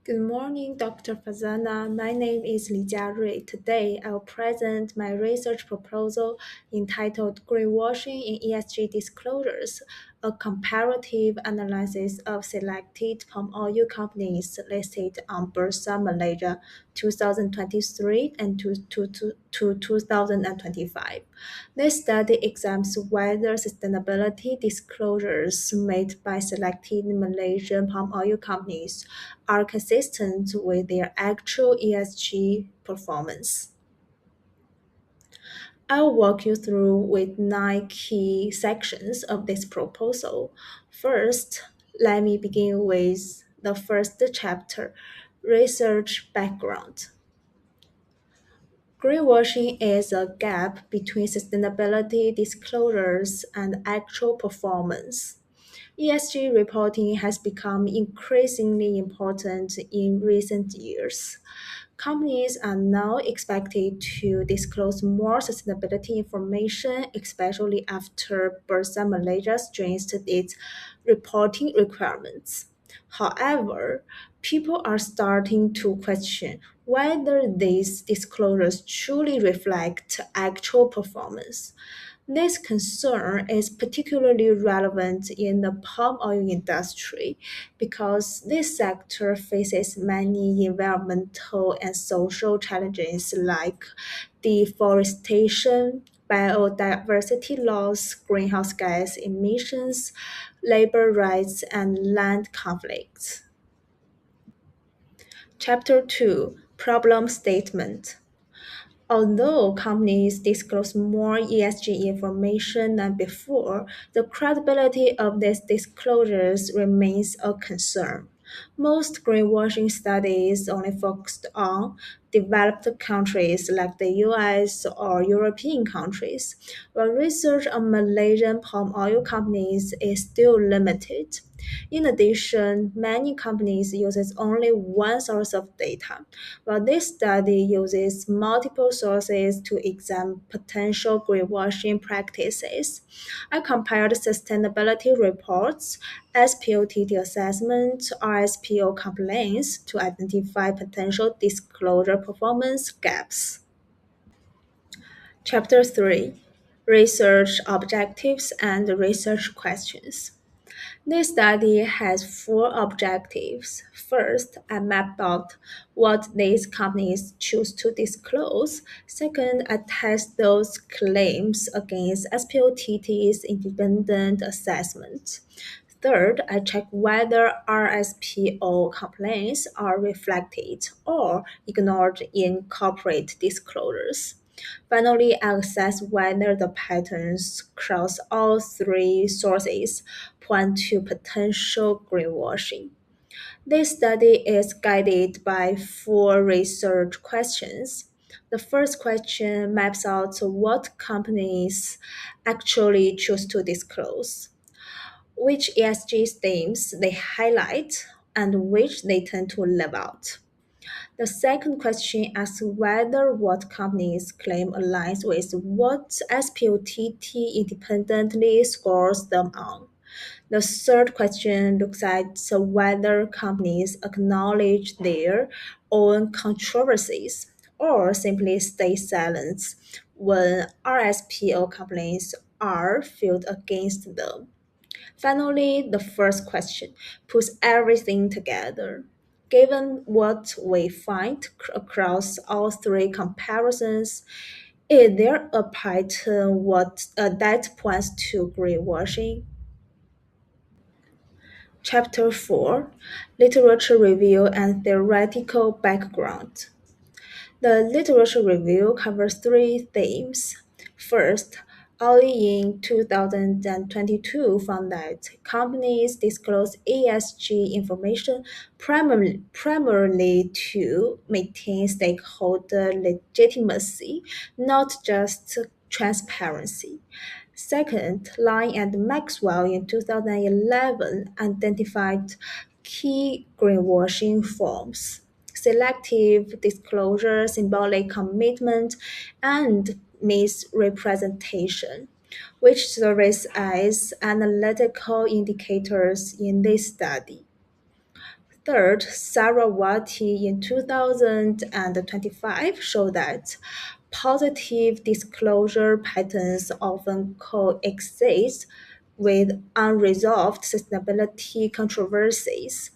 Good morning, Dr. Fazana. My name is Li Jiarui. Today, I will present my research proposal entitled Greenwashing in ESG Disclosures, a comparative analysis of selected palm oil companies listed on Bursa Malaysia 2023 and to 2025. This study examines whether sustainability disclosures made by selected Malaysian palm oil companies are consistent with their actual ESG performance. I'll walk you through with 9 key sections of this proposal. First, let me begin with the first chapter, research background. Greenwashing is a gap between sustainability disclosures and actual performance. ESG reporting has become increasingly important in recent years. Companies are now expected to disclose more sustainability information, especially after Bursa Malaysia strengthened its reporting requirements. However, people are starting to question whether these disclosures truly reflect actual performance. This concern is particularly relevant in the palm oil industry because this sector faces many environmental and social challenges like deforestation, biodiversity loss, greenhouse gas emissions, labor rights, and land conflicts. Chapter 2, Problem Statement. Although companies disclose more ESG information than before, the credibility of these disclosures remains a concern. Most greenwashing studies only focused on developed countries like the US or European countries, while research on Malaysian palm oil companies is still limited. In addition, many companies uses only one source of data, while this study uses multiple sources to examine potential greenwashing practices. I compared sustainability reports, SPOTT assessment, RSPO complaints to identify potential disclosure performance gaps. Chapter 3, Research Objectives and Research Questions. This study has 4 objectives. First, I mapped out what these companies choose to disclose. Second, I test those claims against SPOTT's independent assessment. Third, I check whether RSPO complaints are reflected or ignored in corporate disclosures. Finally, I assess whether the patterns across all 3 sources point to potential greenwashing. This study is guided by 4 research questions. The first question maps out what companies actually choose to disclose, which ESG themes they highlight, and which they tend to leave out. The second question asks whether what companies claim aligns with what SPOTT independently scores them on. The third question looks at whether companies acknowledge their own controversies or simply stay silent when RSPO complaints are filed against them. Finally, the first question puts everything together. Given what we find across all 3 comparisons, is there a pattern that points to greenwashing? Chapter 4, Literature Review and Theoretical Background. The literature review covers 3 themes. First, early in 2022 found that companies disclose ESG information primarily to maintain stakeholder legitimacy, not just transparency. Second, Line and Maxwell in 2011 identified key greenwashing forms: selective disclosure, symbolic commitment, and misrepresentation, which serve as analytical indicators in this study. Third, Sarawati in 2025 showed that positive disclosure patterns often coexist with unresolved sustainability controversies,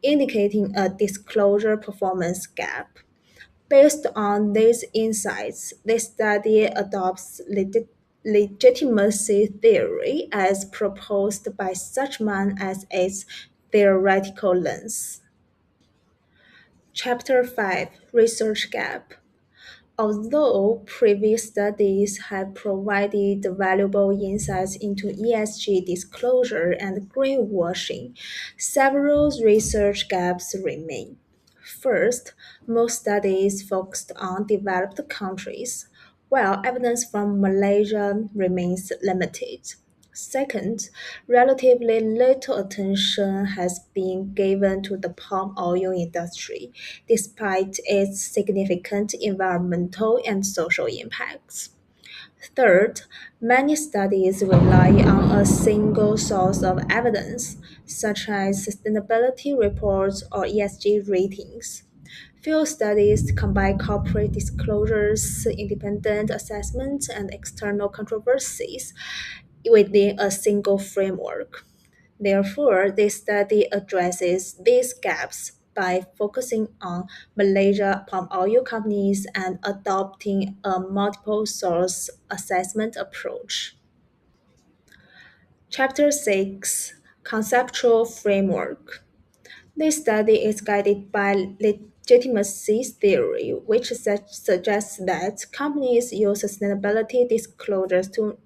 indicating a disclosure performance gap. Based on these insights, this study adopts legitimacy theory as proposed by Suchman as its theoretical lens. Chapter 5, Research Gap. Although previous studies have provided valuable insights into ESG disclosure and greenwashing, several research gaps remain. First, most studies focused on developed countries, while evidence from Malaysia remains limited. Second, relatively little attention has been given to the palm oil industry, despite its significant environmental and social impacts. Third, many studies rely on a single source of evidence, such as sustainability reports or ESG ratings. Few studies combine corporate disclosures, independent assessments, and external controversies within a single framework. Therefore, this study addresses these gaps by focusing on Malaysia palm oil companies and adopting a multiple source assessment approach. Chapter 6, Conceptual Framework. This study is guided by legitimacy theory, which suggests that companies use sustainability disclosures to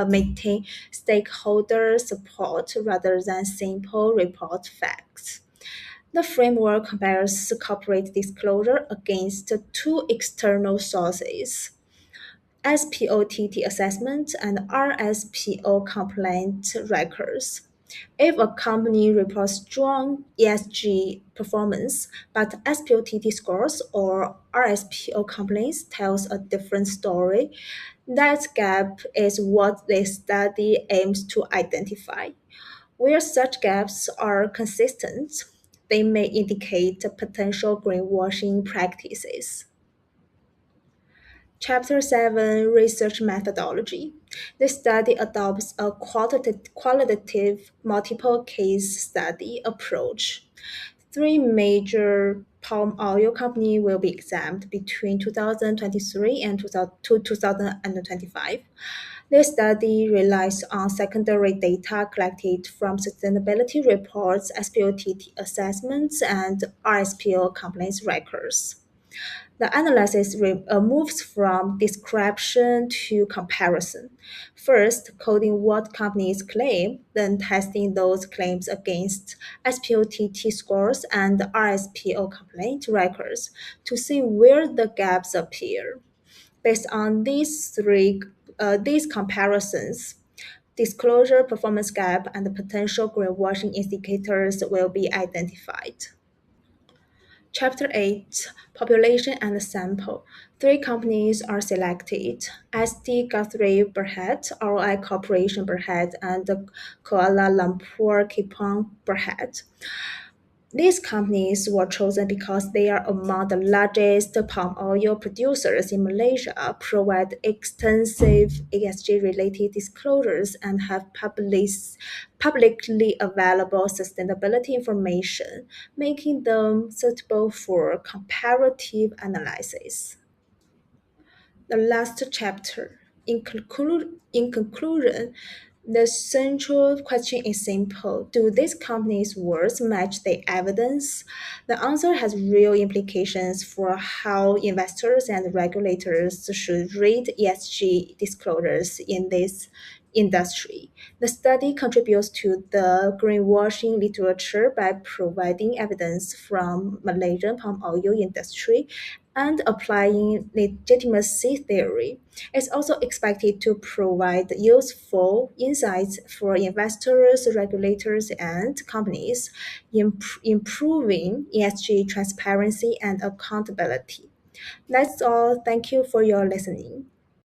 maintain stakeholder support rather than simple report facts. The framework compares corporate disclosure against two external sources: SPOTT assessment and RSPO complaint records. If a company reports strong ESG performance, but SPOTT scores or RSPO complaints tells a different story, that gap is what the study aims to identify. Where such gaps are consistent, they may indicate potential greenwashing practices. Chapter 7, Research Methodology. This study adopts a qualitative multiple case study approach. Three major palm oil companies will be examined between 2023 and 2025. This study relies on secondary data collected from sustainability reports, SPOTT assessments, and RSPO complaints records. The analysis moves from description to comparison. First, coding what companies claim, then testing those claims against SPOTT scores and RSPO complaint records to see where the gaps appear. Based on these comparisons, disclosure performance gap and potential greenwashing indicators will be identified. Chapter 8, Population and Sample. Three companies are selected: SD Guthrie Berhad, ROI Corporation Berhad, and Kuala Lumpur Kepong Berhad. These companies were chosen because they are among the largest palm oil producers in Malaysia, provide extensive ESG-related disclosures, and have publicly available sustainability information, making them suitable for comparative analysis. The last chapter. In conclusion, the central question is simple. Do these companies' words match the evidence? The answer has real implications for how investors and regulators should read ESG disclosures in this industry. The study contributes to the greenwashing literature by providing evidence from Malaysian palm oil industry and applying legitimacy theory. It's also expected to provide useful insights for investors, regulators, and companies, improving ESG transparency and accountability. That's all. Thank you for your listening.